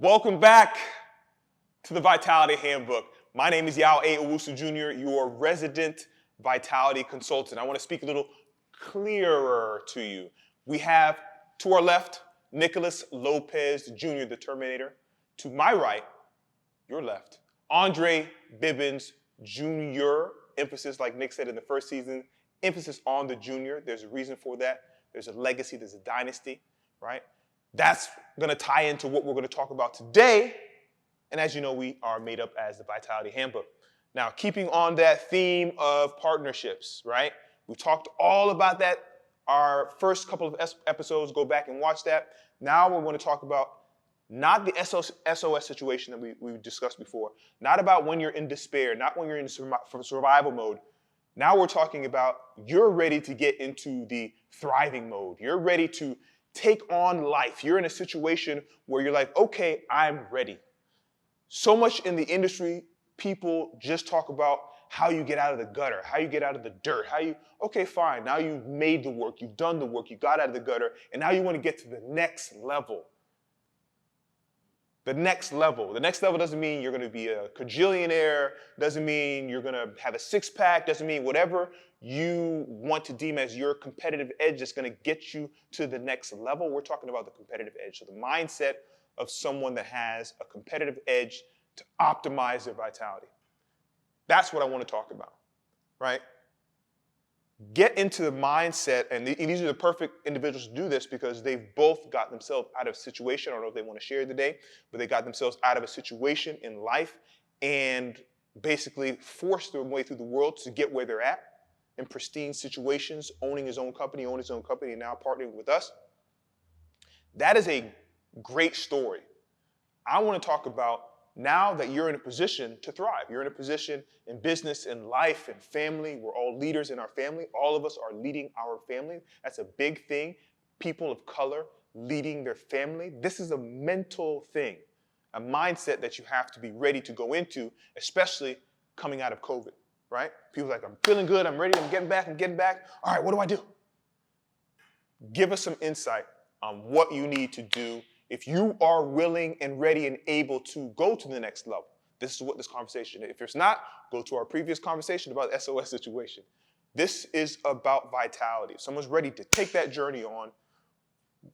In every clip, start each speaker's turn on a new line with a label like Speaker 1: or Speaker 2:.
Speaker 1: Welcome back to the Vitality Handbook. My name is Yao A. Owusu Jr., your resident vitality consultant. I want to speak a little clearer to you. We have, to our left, Nicholas Lopez Jr., the Terminator. To my right, your left, Andre Bibbins Jr., emphasis, like Nick said in the first season, emphasis on the junior. There's a reason for that. There's a legacy, there's a dynasty, right? That's going to tie into what we're going to talk about today. And as you know, we are made up as the Vitality Handbook. Now, keeping on that theme of partnerships, right? We talked all about that. Our first couple of episodes, go back and watch that. Now we're going to talk about not the SOS situation that we discussed before, not about when you're in despair, not when you're in survival mode. Now we're talking about you're ready to get into the thriving mode. You're ready to take on life. You're in a situation where you're like, okay, I'm ready. So much in the industry, people just talk about how you get out of the gutter, how you get out of the dirt, okay, fine, now you've made the work, you've done the work, you got out of the gutter, and now you want to get to the next level. The next level. The next level doesn't mean you're going to be a cajillionaire, doesn't mean you're going to have a six-pack, doesn't mean whatever you want to deem as your competitive edge that's going to get you to the next level. We're talking about the competitive edge. So the mindset of someone that has a competitive edge to optimize their vitality. That's what I want to talk about, right? Get into the mindset, and these are the perfect individuals to do this because they've both got themselves out of a situation. I don't know if they want to share today, but they got themselves out of a situation in life and basically forced their way through the world to get where they're at in pristine owning his own company, and now partnering with us. That is a great story. I want to talk about now that you're in a position to thrive. You're in a position in business, in life, in family. We're all leaders in our family. All of us are leading our family. That's a big thing. People of color leading their family. This is a mental thing, a mindset that you have to be ready to go into, especially coming out of COVID, right? People are like, I'm feeling good, I'm ready, I'm getting back. All right, what do I do? Give us some insight on what you need to do if you are willing and ready and able to go to the next level. This is what this conversation is. If it's not, go to our previous conversation about the SOS situation. This is about vitality. If someone's ready to take that journey on,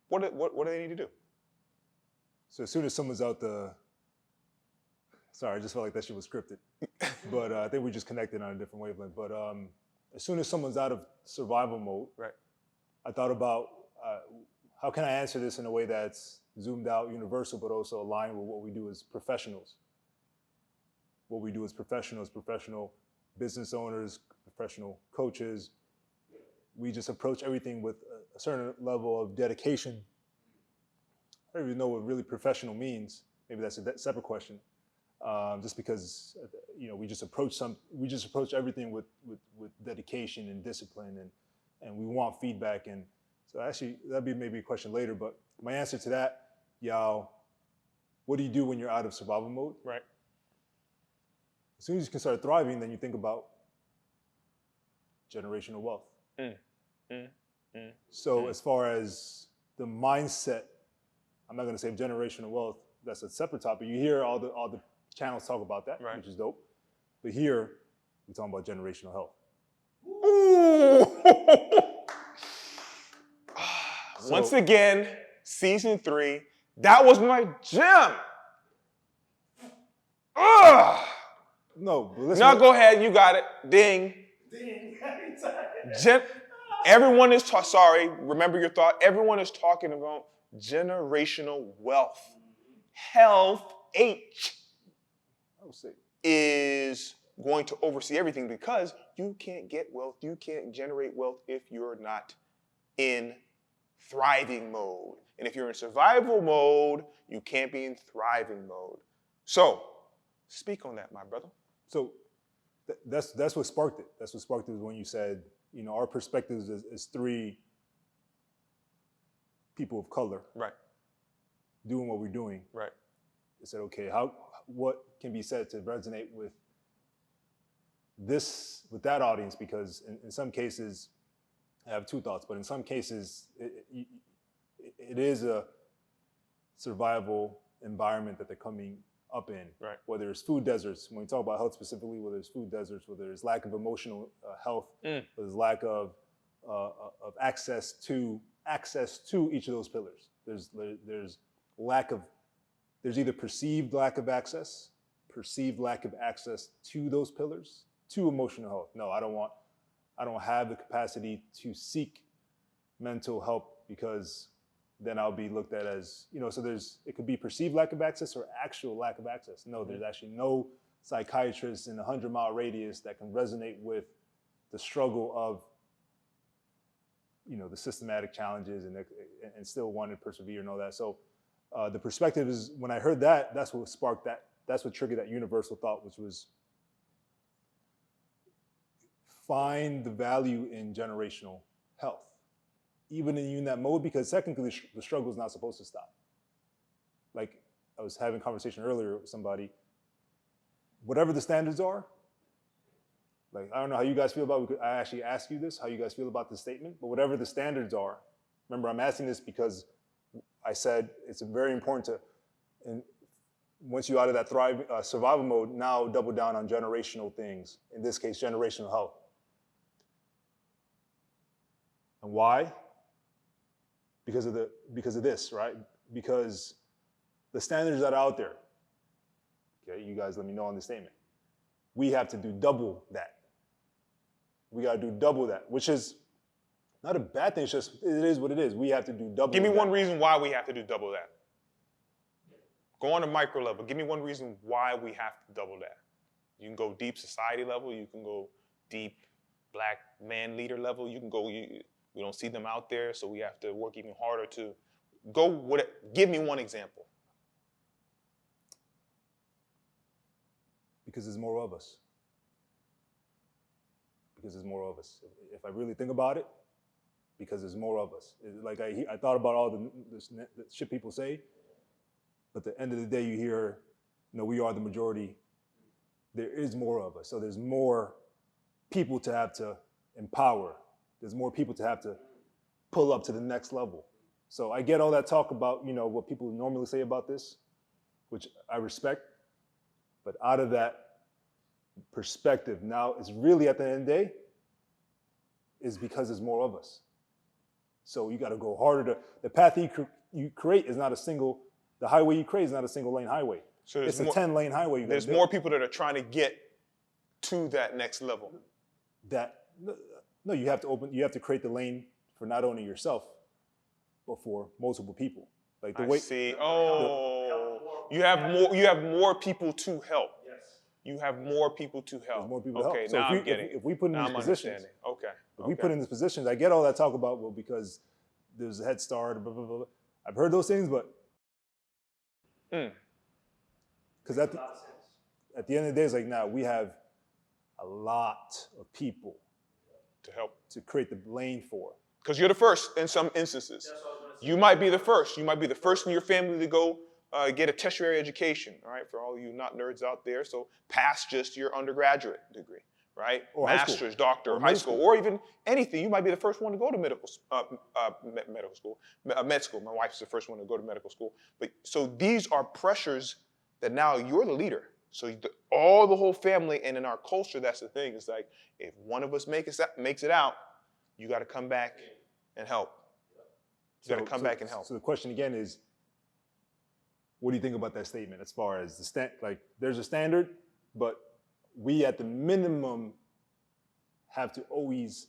Speaker 1: what do they need to do?
Speaker 2: So as soon as someone's out sorry, I just felt like that shit was scripted. But I think we just connected on a different wavelength. But as soon as someone's out of survival mode,
Speaker 1: right,
Speaker 2: I thought about how can I answer this in a way that's zoomed out, universal, but also aligned with what we do as professionals. What we do as professionals, professional business owners, professional coaches. We just approach everything with a certain level of dedication. I don't even know what really professional means. Maybe that's a separate question. Just because we just approach everything with dedication and discipline, and we want feedback. And so actually, that'd be maybe a question later. But my answer to that, Yao, what do you do when you're out of survival mode?
Speaker 1: Right.
Speaker 2: As soon as you can start thriving, then you think about generational wealth. So as far as the mindset, I'm not going to say generational wealth. That's a separate topic. You hear all the channels talk about that,
Speaker 1: right,
Speaker 2: which is dope. But here, we're talking about generational health.
Speaker 1: Once again, season 3, that was my gem.
Speaker 2: No, but
Speaker 1: now go ahead, you got it. Ding. Everyone is sorry, remember your thought. Everyone is talking about generational wealth. Health, H, is going to oversee everything because you can't get wealth, you can't generate wealth if you're not in thriving mode. And if you're in survival mode, you can't be in thriving mode. So, speak on that, my brother.
Speaker 2: So that's what sparked it. That's what sparked it was when you said, our perspectives as 3 people of color,
Speaker 1: right,
Speaker 2: doing what we're doing.
Speaker 1: Right.
Speaker 2: I said, okay, what can be said to resonate with that audience? Because in some cases, I have 2 thoughts, but in some cases, it is a survival environment that they're coming up in.
Speaker 1: Right.
Speaker 2: Whether it's food deserts, when we talk about health specifically, whether it's food deserts, whether it's lack of emotional health, whether there's lack of access to each of those pillars. There's either perceived lack of access to those pillars, to emotional health. No, I don't have the capacity to seek mental help because then I'll be looked at as, so it could be perceived lack of access or actual lack of access. No, there's actually no psychiatrist in a 100-mile radius that can resonate with the struggle of, the systematic challenges and still want to persevere and all that. So the perspective is, when I heard that, that's what sparked that. That's what triggered that universal thought, which was find the value in generational health, even in that mode, because technically the struggle is not supposed to stop. Like I was having a conversation earlier with somebody, whatever the standards are, like I don't know how you guys feel about it. I actually asked you this, how you guys feel about this statement, but whatever the standards are, remember I'm asking this because I said it's very important to, and once you're out of that survival mode, now double down on generational things, in this case, generational health. And why? Because of this, right? Because the standards that are out there, okay, you guys let me know on this statement. We have to do double that. We gotta do double that, which is not a bad thing, it's just, it is what it is. We have to do double that.
Speaker 1: Give me one reason why we have to do double that. Go on a micro level. Give me one reason why we have to double that. You can go deep society level. You can go deep black man leader level. You can go, we don't see them out there, so we have to work even harder to go with it. Give me one example.
Speaker 2: Because there's more of us. Because there's more of us. If I really think about it, because there's more of us. Like I thought about all the shit people say, but at the end of the day, you hear, we are the majority. There is more of us. So there's more people to have to empower. There's more people to have to pull up to the next level. So I get all that talk about, what people normally say about this, which I respect. But out of that perspective, now it's really at the end of the day, is because there's more of us. So you got to go harder. The path you create is not a single, the highway you create is not a single lane highway. So it's a 10-lane highway.
Speaker 1: There's more people that are trying to get to that next level.
Speaker 2: No, you have to create the lane for not only yourself, but for multiple people. Like
Speaker 1: I see. You have more people to help. Yes. You have more people to help.
Speaker 2: There's more people to
Speaker 1: help.
Speaker 2: Okay, so
Speaker 1: now I'm getting
Speaker 2: if we put in these positions,
Speaker 1: if
Speaker 2: we put in these positions, I get all that talk about, well, because there's a head start, blah, blah, blah. I've heard those things, but because at the end of the day, it's like, now we have a lot of people
Speaker 1: to help to
Speaker 2: create the lane for.
Speaker 1: Because you're the first in some instances. You might be the first. You might be the first in your family to go get a tertiary education, all right, for all you not nerds out there. So past just your undergraduate degree, right?
Speaker 2: Or
Speaker 1: master's, doctor, or high school, or even anything. You might be the first one to go to med school. My wife's the first one to go to medical school. But so these are pressures that now you're the leader. So all the whole family, and in our culture, that's the thing. It's like, if one of us makes it out, you got to come back and help. You got to come back and help.
Speaker 2: So the question again is, what do you think about that statement as far as there's a standard, but we at the minimum have to always,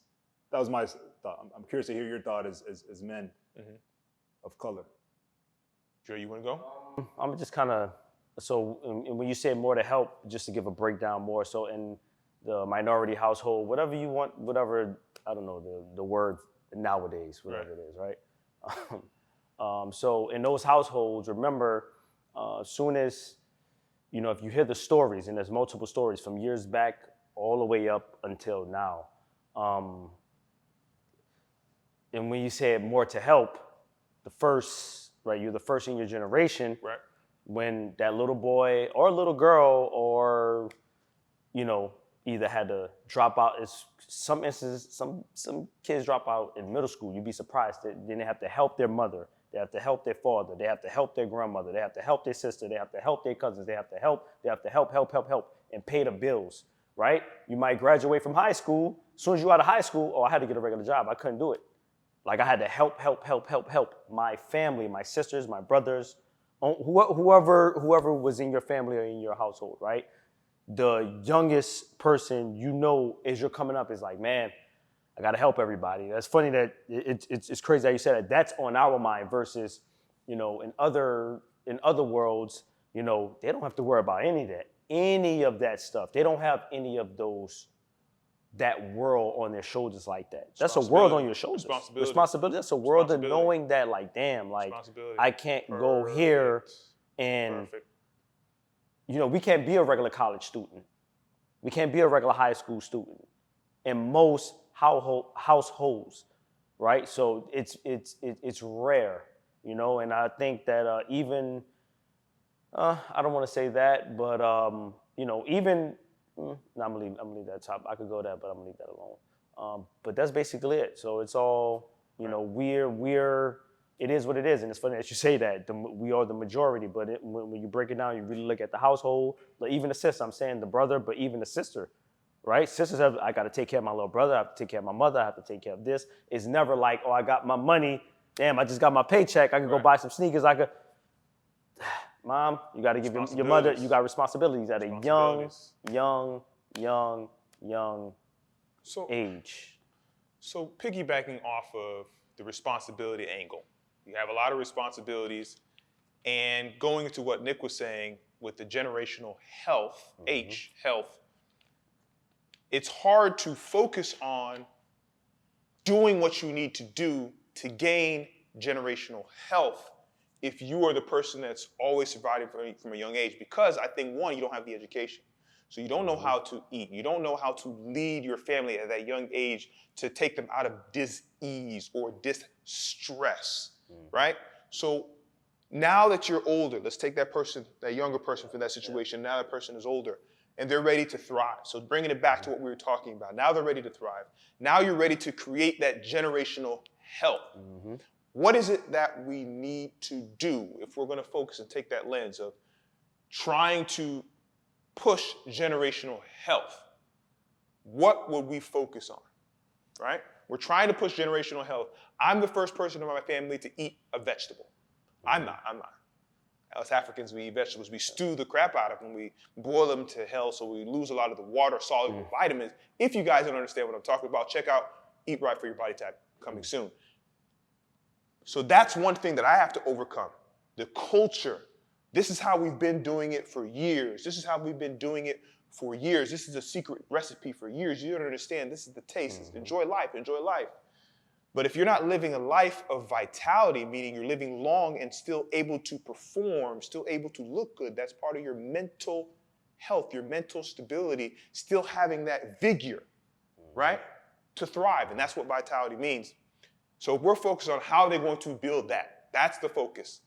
Speaker 2: that was my thought. I'm curious to hear your thought as men of color.
Speaker 1: Joe, you want to go?
Speaker 3: I'm just kind of, so when you say more to help, just to give a breakdown more, so in the minority household, whatever you want, whatever, I don't know, the word nowadays, whatever it is, right? So in those households, remember, soon as, if you hear the stories, and there's multiple stories from years back all the way up until now, and when you say more to help, you're the first in your generation, right? When that little boy or little girl or, either had to drop out. It's some instances, some kids drop out in middle school. You'd be surprised that then they have to help their mother. They have to help their father. They have to help their grandmother. They have to help their sister. They have to help their cousins. They have to help, and pay the bills, right? You might graduate from high school. As soon as you're out of high school, oh, I had to get a regular job. I couldn't do it. Like I had to help my family, my sisters, my brothers, whoever was in your family or in your household, right? The youngest person you know as you're coming up is like, man, I gotta help everybody. That's funny that it's crazy how you said that. That's on our mind versus, in other worlds, they don't have to worry about any of that stuff. They don't have any of that world on their shoulders like that. That's a world on your shoulders. Responsibility. That's a world of knowing that, like, damn, like I can't go here and, we can't be a regular college student. We can't be a regular high school student in most households, right? So it's rare, and I think that even, I don't want to say that, but even. No, I'm gonna leave that top. I could go there, but I'm gonna leave that alone. But that's basically it. So it's all, we're. It is what it is, and it's funny that you say that. We are the majority, but when you break it down, you really look at the household. Like even the sister, I'm saying the brother, but even the sister, right? Sisters I got to take care of my little brother. I have to take care of my mother. I have to take care of this. It's never like, oh, I got my money. Damn, I just got my paycheck. I can go buy some sneakers. Mom, you got to give your mother, you got responsibilities at a young age.
Speaker 1: So piggybacking off of the responsibility angle, you have a lot of responsibilities, and going into what Nick was saying with the generational health, health, it's hard to focus on doing what you need to do to gain generational health if you are the person that's always surviving from a young age, because I think, one, you don't have the education. So you don't know how to eat. You don't know how to lead your family at that young age to take them out of dis-ease or distress, right? So now that you're older, let's take that person, that younger person from that situation. Now that person is older and they're ready to thrive. So bringing it back to what we were talking about. Now they're ready to thrive. Now you're ready to create that generational health. What is it that we need to do if we're going to focus and take that lens of trying to push generational health? What would we focus on, right? We're trying to push generational health. I'm the first person in my family to eat a vegetable. I'm not. Us Africans, we eat vegetables. We stew the crap out of them. We boil them to hell so we lose a lot of the water-soluble vitamins. If you guys don't understand what I'm talking about, check out Eat Right for Your Body Type, coming soon. So that's one thing that I have to overcome. The culture. This is how we've been doing it for years. This is how we've been doing it for years. This is a secret recipe for years. You don't understand. This is the taste. Enjoy life. Enjoy life. But if you're not living a life of vitality, meaning you're living long and still able to perform, still able to look good, that's part of your mental health, your mental stability, still having that vigor, right, to thrive. And that's what vitality means. So if we're focused on how they're going to build that, that's the focus.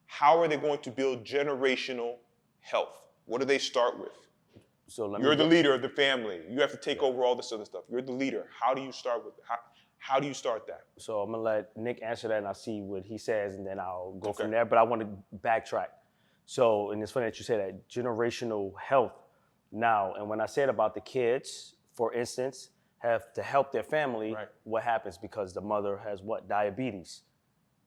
Speaker 1: How are they going to build generational health? What do they start with? So you're the leader of the family. You have to take over all this other stuff. You're the leader. How do you start with how do you start that?
Speaker 3: So I'm gonna let Nick answer that, and I'll see what he says, and then I'll go from there. But I want to backtrack. So, and it's funny that you say that generational health now. And when I said about the kids, for instance, have to help their family, what happens? Because the mother has what? Diabetes.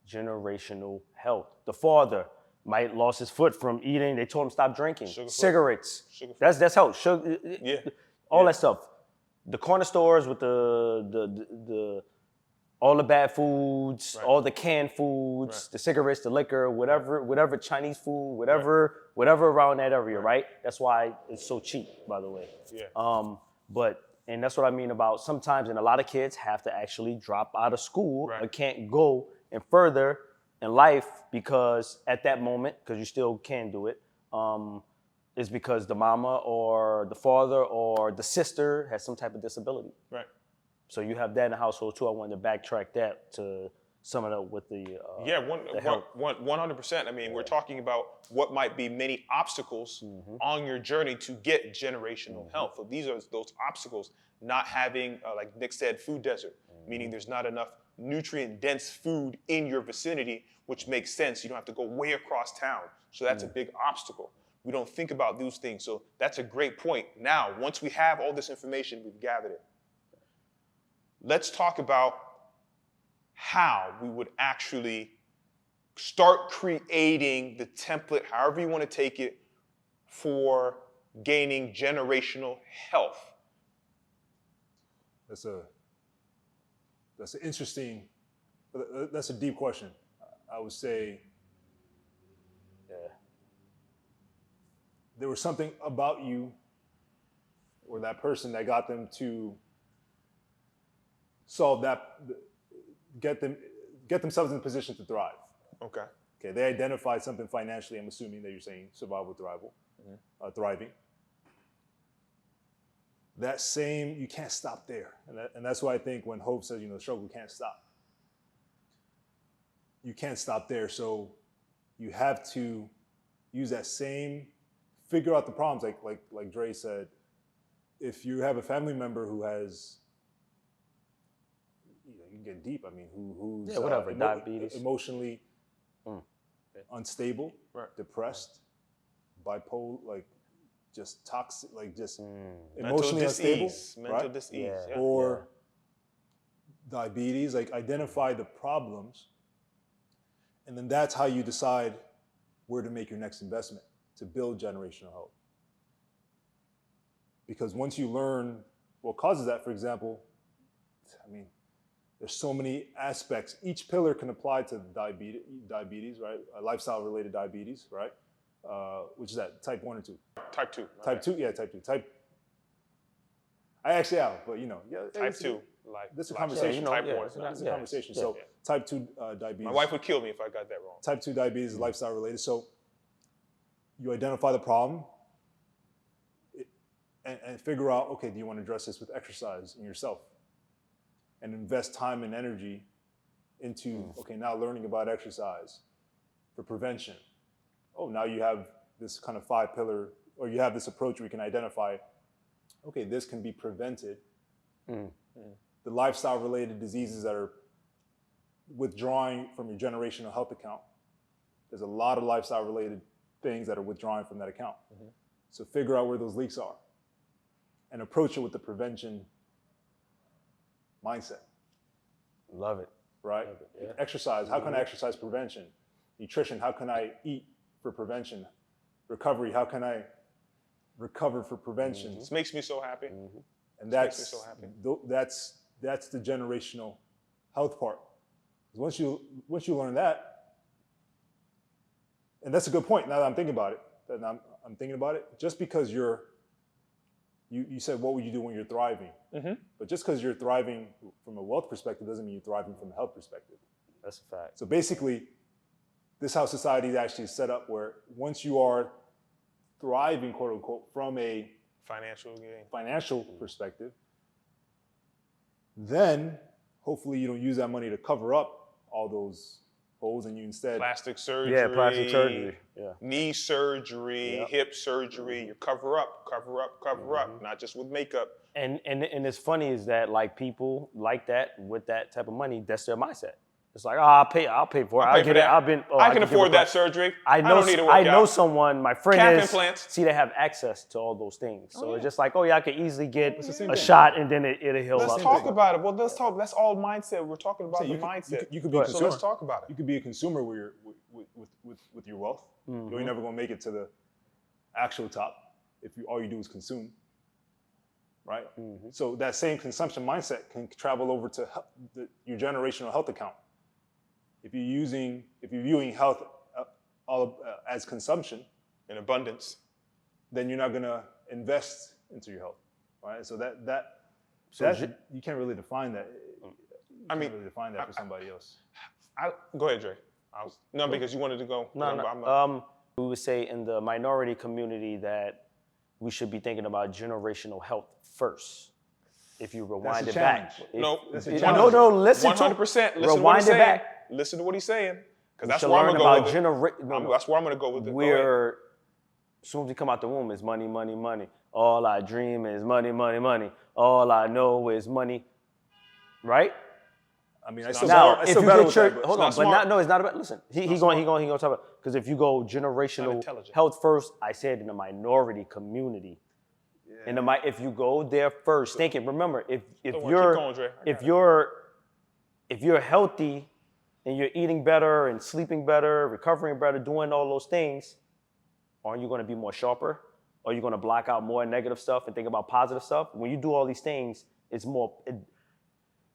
Speaker 3: Generational health. The father might lost his foot from eating. They told him stop drinking. Cigarettes. That's health. All that stuff. The corner stores with the all the bad foods, all the canned foods, the cigarettes, the liquor, whatever Chinese food, whatever around that area, right? That's why it's so cheap, by the way. And that's what I mean about sometimes, and a lot of kids have to actually drop out of school or can't go and further in life because at that moment, because you still can do it, is because the mama or the father or the sister has some type of disability. Right. So you have that in the household too. I wanted to backtrack that to sum it up with the
Speaker 1: Yeah,
Speaker 3: the health.
Speaker 1: 100%. I mean, we're talking about what might be many obstacles on your journey to get generational health. So these are those obstacles. Not having, like Nick said, food desert, meaning there's not enough nutrient-dense food in your vicinity, which makes sense. You don't have to go way across town. So that's a big obstacle. We don't think about those things. So that's a great point. Now, once we have all this information, we've gathered it. Let's talk about how we would actually start creating the template, however you want to take it, for gaining generational health.
Speaker 2: That's an interesting, that's a deep question. I would say there was something about you or that person that got them to solve that, get themselves in a position to thrive.
Speaker 1: Okay.
Speaker 2: Okay, they identified something financially. I'm assuming that you're saying survival, thriving. That same, you can't stop there. And that's why I think when Hope says, the struggle can't stop. You can't stop there. So you have to use that same, figure out the problems. Like Dre said, if you have a family member who has, you can get deep. I mean, who's
Speaker 3: diabetes,
Speaker 2: emotionally unstable, depressed, bipolar, just toxic, emotionally unstable,
Speaker 1: mental disease,
Speaker 2: or diabetes. Identify the problems, and then that's how you decide where to make your next investment to build generational health. Because once you learn what causes that, for example, there's so many aspects. Each pillar can apply to diabetes, right? Lifestyle-related diabetes, right? Which is that, type 1 or 2?
Speaker 1: Type 2.
Speaker 2: Type 2, yeah, type 2. I actually have, but
Speaker 1: Type 2.
Speaker 2: This is a conversation.
Speaker 1: Type 1.
Speaker 2: This is a conversation. So type 2 diabetes.
Speaker 1: My wife would kill me if I got that wrong.
Speaker 2: Type 2 diabetes is lifestyle-related. So you identify the problem and figure out, okay, do you want to address this with exercise in yourself? And invest time and energy into, okay, now learning about exercise for prevention. Oh, now you have this kind of 5-pillar, or you have this approach where you can identify, okay, this can be prevented. The lifestyle-related diseases that are withdrawing from your generational health account. There's a lot of lifestyle-related things that are withdrawing from that account. So figure out where those leaks are and approach it with the prevention mindset.
Speaker 3: Love it.
Speaker 2: Right?
Speaker 3: Love it, yeah.
Speaker 2: Exercise. How can I exercise prevention? Nutrition. How can I eat for prevention? Recovery. How can I recover for prevention?
Speaker 1: This makes me so happy.
Speaker 2: And
Speaker 1: makes me so happy.
Speaker 2: That's the generational health part. Once you learn that, and that's a good point. Now that I'm thinking about it, just because you said, what would you do when you're thriving? But just because you're thriving from a wealth perspective doesn't mean you're thriving from a health perspective.
Speaker 3: That's a fact.
Speaker 2: So basically, this is how society is actually set up, where once you are thriving, quote unquote, from a financial perspective, then hopefully you don't use that money to cover up all those holes, and you instead
Speaker 1: plastic surgery, knee surgery, hip surgery. You cover up, not just with makeup.
Speaker 3: And it's funny is that people like that with that type of money, that's their mindset. It's like, I'll pay for it. I'll get it.
Speaker 1: I can afford that surgery. I don't need to work out.
Speaker 3: I know someone, my friend
Speaker 1: Calf
Speaker 3: is,
Speaker 1: implants.
Speaker 3: see, they have access to all those things. So it's just like, I could easily get a shot and then it'll heal up.
Speaker 1: Let's talk about it. Well, let's talk. That's all mindset. We're talking about the mindset.
Speaker 2: You could be a consumer.
Speaker 1: So let's talk about it.
Speaker 2: You could be a consumer with your wealth. You're never going to make it to the actual top if all you do is consume. Right? So that same consumption mindset can travel over to your generational health account. If you're viewing health as consumption,
Speaker 1: in abundance,
Speaker 2: then you're not going to invest into your health, right? So you can't really define that. Really define that for somebody else.
Speaker 1: Go ahead, Dre. Because you wanted to go.
Speaker 3: No. We would say in the minority community that we should be thinking about generational health first. if you rewind it
Speaker 2: challenge.
Speaker 3: back.
Speaker 1: No,
Speaker 2: That's a
Speaker 3: No,
Speaker 2: challenge.
Speaker 3: no, listen to
Speaker 1: 100%. Listen to what
Speaker 3: rewind
Speaker 1: he's
Speaker 3: it
Speaker 1: saying.
Speaker 3: back.
Speaker 1: Listen to what he's saying. Because
Speaker 3: We
Speaker 1: that's
Speaker 3: should
Speaker 1: where I'm
Speaker 3: learn
Speaker 1: going to
Speaker 3: about
Speaker 1: go with it. That's where I'm going to go with it. Go ahead.
Speaker 3: We're, as soon as we come out the womb, it's money, money, money. All I dream is money, money, money. All I know is money, right?
Speaker 2: I mean,
Speaker 1: not
Speaker 2: I
Speaker 1: smart.
Speaker 2: still battle with that, but
Speaker 3: hold
Speaker 1: not
Speaker 3: on, but
Speaker 1: smart.
Speaker 3: no, it's not about. Listen, he going to talk about, because if you go generational
Speaker 1: intelligent.
Speaker 3: health first, I said in the minority community. If you go there first, thinking, remember, if
Speaker 1: Don't worry,
Speaker 3: you're
Speaker 1: keep going, Dre. I
Speaker 3: if
Speaker 1: got it.
Speaker 3: you're healthy and you're eating better and sleeping better, recovering better, doing all those things, aren't you going to be more sharper? Are you going to block out more negative stuff and think about positive stuff? When you do all these things, it's more.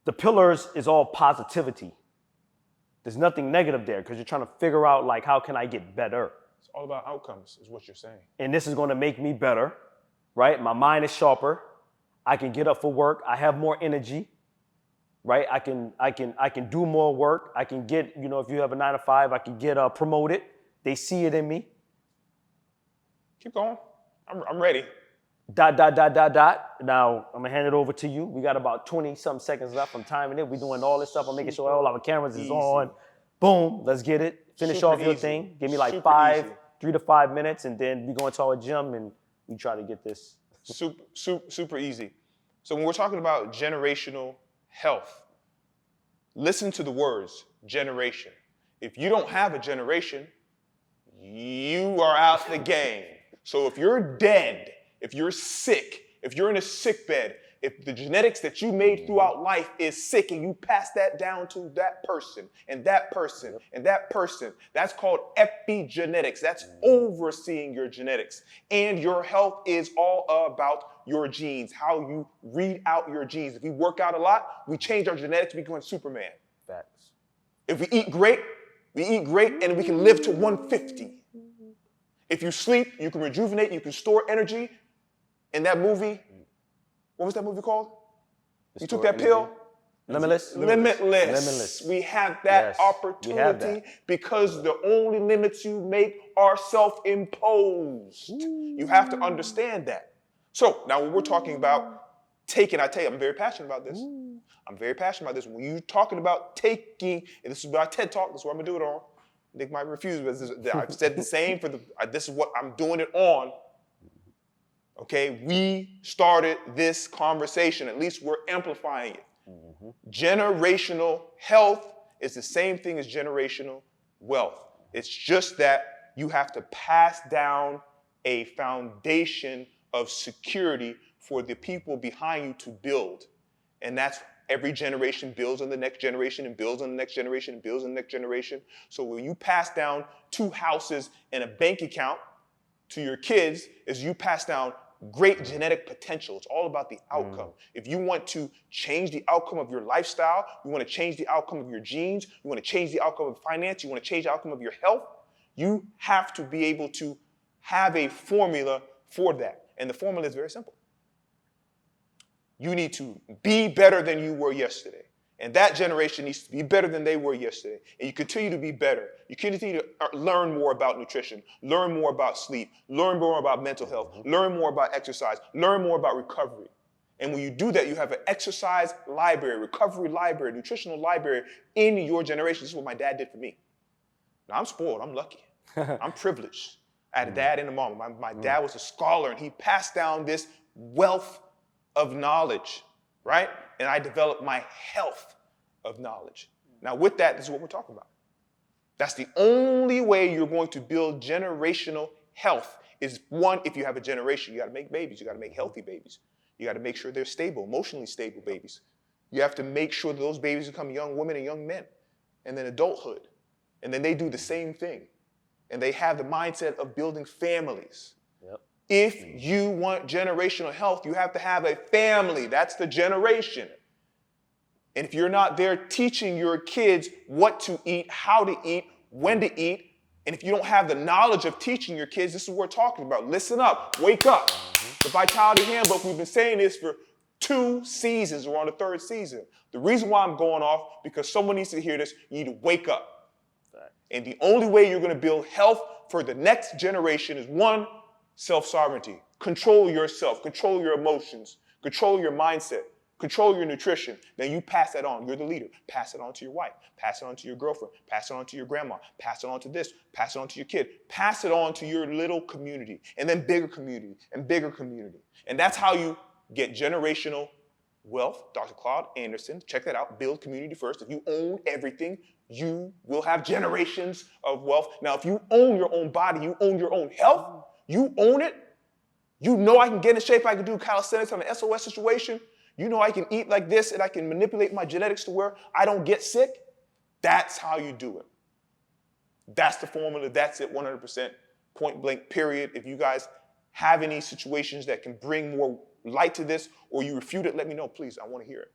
Speaker 3: The pillars is all positivity. There's nothing negative there because you're trying to figure out, like, how can I get better?
Speaker 1: It's all about outcomes, is what you're saying.
Speaker 3: And this is going to make me better, right? My mind is sharper. I can get up for work. I have more energy, right? I can do more work. I can get, if you have a 9 to 5, I can get promoted. They see it in me.
Speaker 1: Keep going. I'm ready. ...
Speaker 3: Now, I'm going to hand it over to you. We got about 20-something seconds left. I'm timing it. We're doing all this stuff. I'm making sure all our cameras is on. Boom. Let's get it. Finish
Speaker 1: Super
Speaker 3: off your
Speaker 1: easy.
Speaker 3: thing. Give me like
Speaker 1: Super easy.
Speaker 3: 3 to 5 minutes, and then we go into our gym, and we try to get this.
Speaker 1: Super easy. So when we're talking about generational health, listen to the words, generation. If you don't have a generation, you are out the game. So if you're dead, if you're sick, if you're in a sick bed, if the genetics that you made throughout life is sick and you pass that down to that person and that person and that person, that's called epigenetics. That's overseeing your genetics. And your health is all about your genes, how you read out your genes. If we work out a lot, we change our genetics, we become Superman.
Speaker 3: Facts.
Speaker 1: If we eat great and we can live to 150. If you sleep, you can rejuvenate, you can store energy. In that movie, what was that movie called? You took that pill?
Speaker 3: Limitless.
Speaker 1: Limitless. We have that opportunity because the only limits you make are self-imposed. You have to understand that. So now when we're talking about taking, I tell you, I'm very passionate about this. I'm very passionate about this. When you're talking about taking, and this is my TED Talk, this is what I'm going to do it on. Nick might refuse, but I've said the same this is what I'm doing it on. Okay, we started this conversation. At least we're amplifying it. Mm-hmm. Generational health is the same thing as generational wealth. It's just that you have to pass down a foundation of security for the people behind you to build. And that's every generation builds on the next generation and builds on the next generation and builds on the next generation. So when you pass down 2 houses and a bank account to your kids, is you pass down great genetic potential. It's all about the outcome. If you want to change the outcome of your lifestyle, you want to change the outcome of your genes, you want to change the outcome of finance, you want to change the outcome of your health, you have to be able to have a formula for that. And the formula is very simple. You need to be better than you were yesterday. And that generation needs to be better than they were yesterday. And you continue to be better. You continue to learn more about nutrition, learn more about sleep, learn more about mental health, learn more about exercise, learn more about recovery. And when you do that, you have an exercise library, recovery library, nutritional library in your generation. This is what my dad did for me. Now, I'm spoiled. I'm lucky. I'm privileged. I had a dad and a mom. My dad was a scholar, and he passed down this wealth of knowledge, right? And I developed my health of knowledge. Now, with that, this is what we're talking about. That's the only way you're going to build generational health is, one, if you have a generation, you got to make babies. You got to make healthy babies. You got to make sure they're stable, emotionally stable babies. You have to make sure that those babies become young women and young men, and then adulthood. And then they do the same thing. And they have the mindset of building families. Yep. If you want generational health, you have to have a family. That's the generation. And if you're not there teaching your kids what to eat, how to eat, when to eat, and if you don't have the knowledge of teaching your kids, this is what we're talking about. Listen up, wake up. The Vitality Handbook, we've been saying this for 2 seasons. We're on the 3rd season. The reason why I'm going off, because someone needs to hear this, you need to wake up. And the only way you're going to build health for the next generation is, 1, self-sovereignty. Control yourself, control your emotions, control your mindset. control your nutrition, then you pass that on. You're the leader. Pass it on to your wife. Pass it on to your girlfriend. Pass it on to your grandma. Pass it on to this. Pass it on to your kid. Pass it on to your little community, and then bigger community, and bigger community. And that's how you get generational wealth. Dr. Claude Anderson, check that out. Build community first. If you own everything, you will have generations of wealth. Now, if you own your own body, you own your own health, you own it, you know I can get in shape, I can do calisthenics, I'm an SOS situation, you know I can eat like this and I can manipulate my genetics to where I don't get sick. That's how you do it. That's the formula. That's it, 100%, point blank, period. If you guys have any situations that can bring more light to this or you refute it, let me know, please. I want to hear it.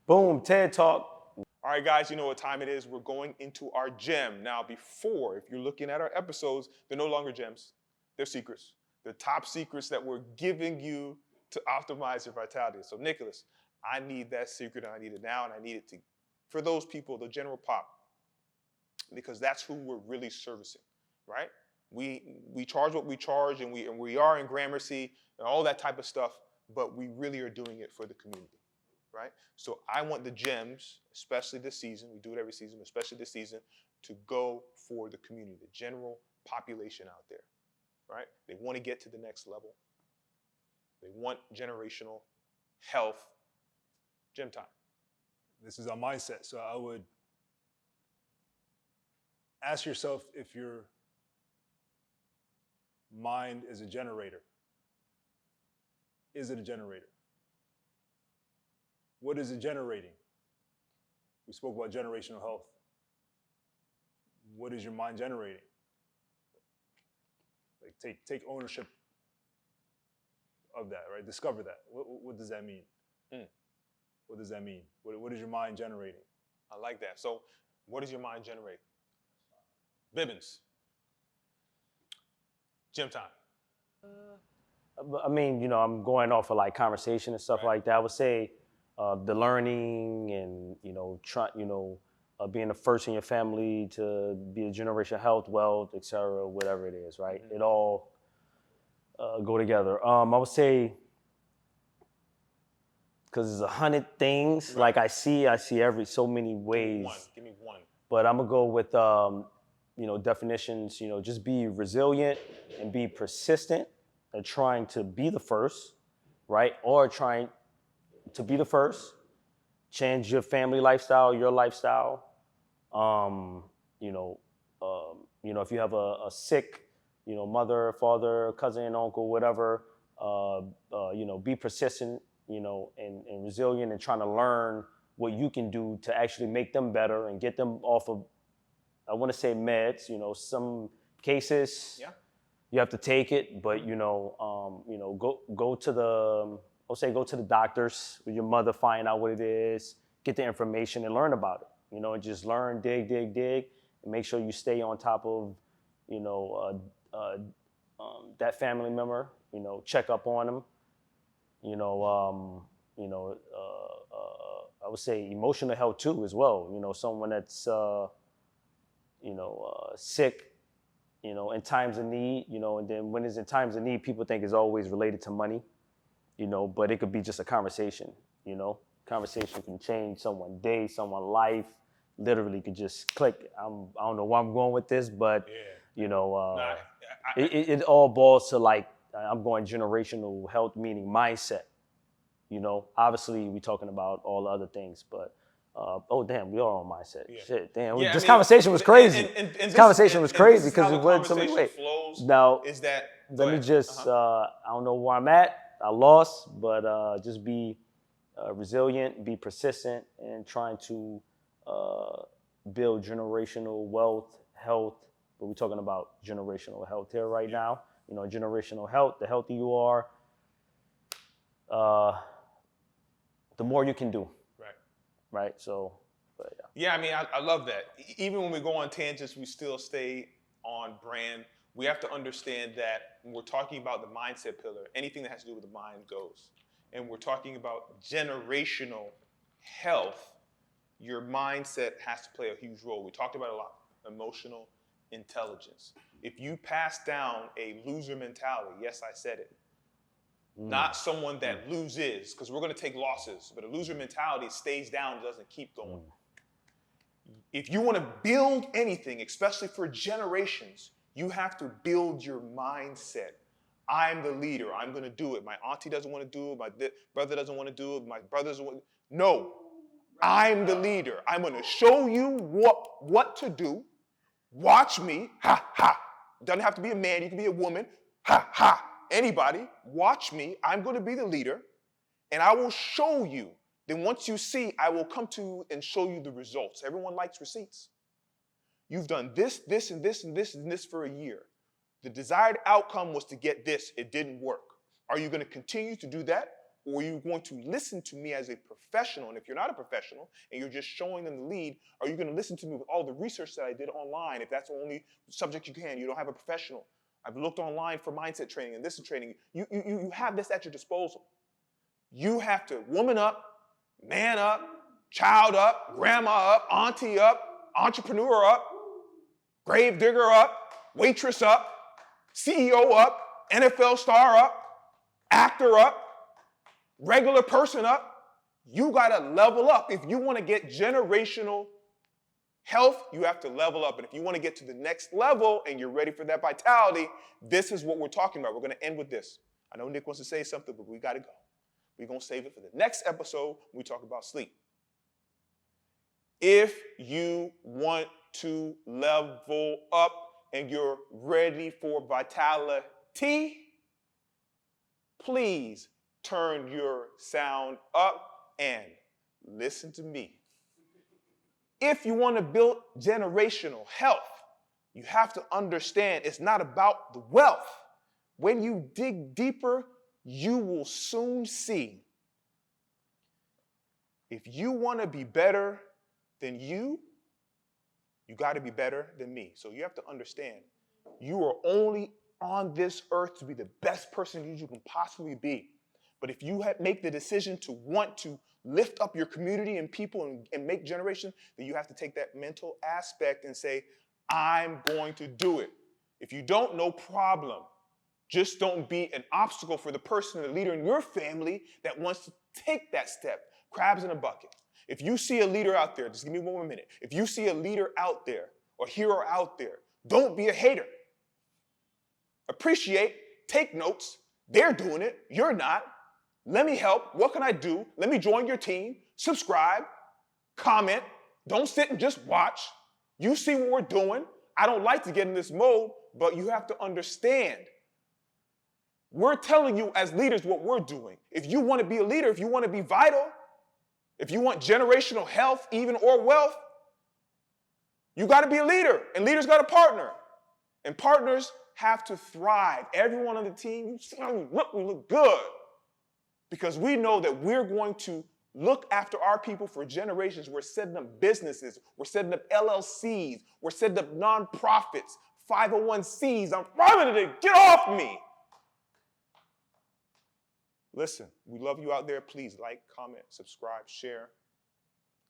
Speaker 3: Boom, TED Talk.
Speaker 1: All right, guys, you know what time it is. We're going into our gem. Now, before, if you're looking at our episodes, they're no longer gems. They're secrets. They're top secrets that we're giving you to optimize your vitality. So, Nicholas, I need that secret, and I need it now, and I need it to, for those people, the general pop, because that's who we're really servicing, right? We charge what we charge, and we are in Gramercy and all that type of stuff, but we really are doing it for the community. Right? So I want the gems, especially this season, we do it every season, especially this season, to go for the community, the general population out there, right? They want to get to the next level. They want generational health. Gym time.
Speaker 2: This is our mindset. So I would ask yourself if your mind is a generator. Is it a generator? What is it generating? We spoke about generational health. What is your mind generating? Like take ownership of that, right? Discover that. What does that mean? What does that mean? What is your mind generating?
Speaker 1: I like that. So what does your mind generate? Bibbins. Gym time.
Speaker 3: I mean, you know, I'm going off of like conversation and stuff like that. I would say the learning and, you know, being the first in your family to be a generation of health, wealth, et cetera, whatever it is, right? It all go together. I would say, because there's 100 things, like I see so many ways.
Speaker 1: Give me one.
Speaker 3: But I'm gonna go with, you know, definitions, you know, just be resilient and be persistent at trying to be the first, right? Or trying to be the first, change your family lifestyle, your lifestyle. You know, if you have a sick, you know, mother, father, cousin, uncle, whatever, you know, be persistent, you know, and resilient and trying to learn what you can do to actually make them better and get them off of, I want to say meds, you know, some cases you have to take it, but you know, go to the, I'll say go to the doctors with your mother, find out what it is, get the information and learn about it. You know, and just learn, dig, and make sure you stay on top of, you know, that family member. You know, check up on them. You know, I would say emotional health too as well. You know, someone that's sick, you know, in times of need, you know, and then when it's in times of need, people think it's always related to money, you know, but it could be just a conversation, you know. Conversation can change someone's day, someone's life, literally could just click. I don't know where I'm going with this, but, you know, it all boils to like, I'm going generational health, meaning mindset. You know, obviously we're talking about all the other things, but oh damn, we are on mindset. Shit, damn, this conversation was crazy. This conversation was crazy because it went so many ways. Now,
Speaker 1: is that
Speaker 3: let me just, I don't know where I'm at. I lost, but just be resilient, be persistent, and trying to build generational wealth, health. But we're talking about generational health here right now. You know, generational health. The healthier you are, the more you can do. Right. So, but
Speaker 1: yeah. I mean, I love that. Even when we go on tangents, we still stay on brand. We have to understand that when we're talking about the mindset pillar, anything that has to do with the mind goes. And we're talking about generational health, your mindset has to play a huge role. We talked about a lot, emotional intelligence. If you pass down a loser mentality, yes, I said it, not someone that loses, because we're going to take losses. But a loser mentality stays down and doesn't keep going. If you want to build anything, especially for generations, you have to build your mindset. I'm the leader. I'm going to do it. My auntie doesn't want to do it. My brother doesn't want to do it. My brother doesn't want to. No. I'm the leader. I'm going to show you what to do. Watch me. Ha, ha. It doesn't have to be a man. You can be a woman. Ha, ha. Anybody. Watch me. I'm going to be the leader. And I will show you. Then once you see, I will come to you and show you the results. Everyone likes receipts. You've done this, this, and this, and this, and this for a year. The desired outcome was to get this. It didn't work. Are you going to continue to do that? Or are you going to listen to me as a professional? And if you're not a professional and you're just showing them the lead, are you going to listen to me with all the research that I did online? If that's the only subject you can, you don't have a professional. I've looked online for mindset training and this is training. You have this at your disposal. You have to woman up, man up, child up, grandma up, auntie up, entrepreneur up, grave digger up, waitress up, CEO up, NFL star up, actor up, regular person up. You got to level up. If you want to get generational health, you have to level up. And if you want to get to the next level and you're ready for that vitality, this is what we're talking about. We're going to end with this. I know Nick wants to say something, but we got to go. We're going to save it for the next episode when we talk about sleep. If you want to level up and you're ready for vitality, please turn your sound up and listen to me. If you want to build generational health, you have to understand it's not about the wealth. When you dig deeper, you will soon see. If you want to be better than you got to be better than me. So you have to understand, you are only on this earth to be the best person you can possibly be. But if you make the decision to want to lift up your community and people and make generation, then you have to take that mental aspect and say, I'm going to do it. If you don't, no problem. Just don't be an obstacle for the person, the leader in your family that wants to take that step. Crabs in a bucket. If you see a leader out there, just give me one more minute. If you see a leader out there or hero out there, don't be a hater. Appreciate, take notes. They're doing it. You're not. Let me help. What can I do? Let me join your team. Subscribe. Comment. Don't sit and just watch. You see what we're doing. I don't like to get in this mode, but you have to understand. We're telling you as leaders what we're doing. If you want to be a leader, if you want to be vital, if you want generational health, even or wealth, you got to be a leader, and leaders got to partner. And partners have to thrive. Everyone on the team, you see how we look good. Because we know that we're going to look after our people for generations. We're setting up businesses. We're setting up LLCs. We're setting up nonprofits, 501Cs. I'm running it. Get off me. Listen, we love you out there. Please like, comment, subscribe, share.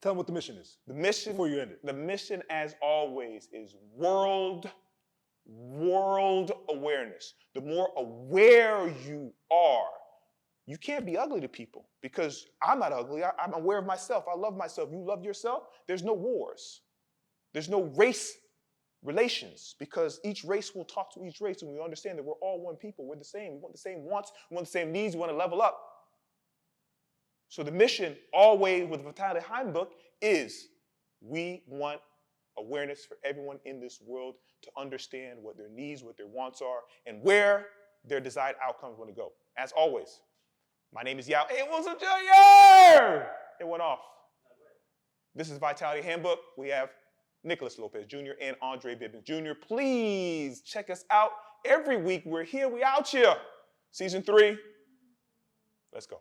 Speaker 2: Tell them what the mission is.
Speaker 1: The mission,
Speaker 2: before you end it.
Speaker 1: The mission, as always, is world awareness. The more aware you are, you can't be ugly to people because I'm not ugly. I'm aware of myself. I love myself. You love yourself. There's no wars. There's no race relations because each race will talk to each race and we understand that we're all one people. We're the same. We want the same wants. We want the same needs. We want to level up. So the mission always with the Vitality Handbook is we want awareness for everyone in this world to understand what their needs, what their wants are, and where their desired outcomes want to go. As always, my name is Yao. It was a Jr. It went off. This is Vitality Handbook. We have Nicholas Lopez Jr. and Andre Bibbins Jr. Please check us out every week. We're here. We out here. Season 3. Let's go.